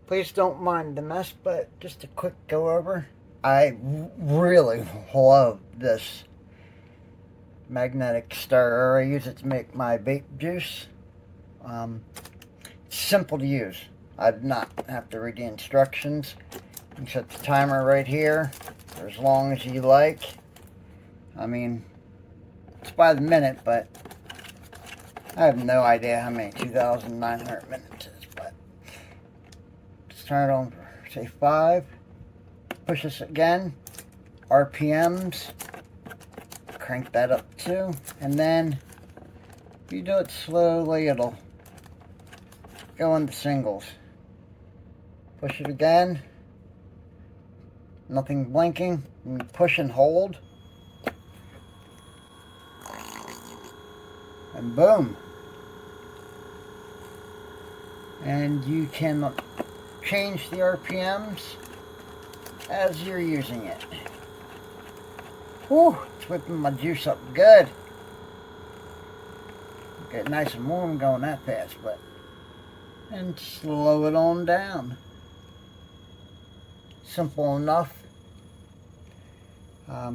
Please don't mind the mess, but just a quick go over. I really love this magnetic stirrer. I use it to make my vape juice. It's simple to use. I do not have to read the instructions. You can set the timer right here for as long as you like. I mean, it's by the minute, but I have no idea how many 2,900 minutes is, but let's turn it on for, say, 5. Push this again. RPMs. Crank that up too. And then, if you do it slowly, it'll go into singles. Push it again. Nothing blinking. And you push and hold. And boom. And you can change the RPMs as you're using it. Whew, it's whipping my juice up good. Get nice and warm going that fast, but and slow it on down. Simple enough. I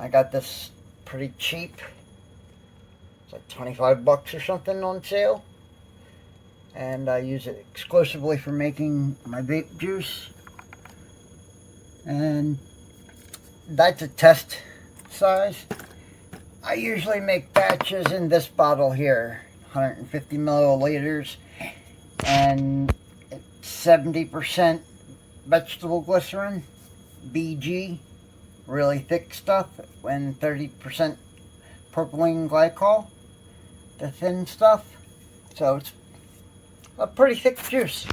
got this pretty cheap. It's like 25 bucks or something on sale. And I use it exclusively for making my vape juice. And that's a test size. I usually make batches in this bottle here, 150 milliliters, and 70% vegetable glycerin, BG, really thick stuff, and 30% propylene glycol, the thin stuff. So it's a pretty thick juice,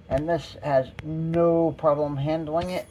and this has no problem handling it.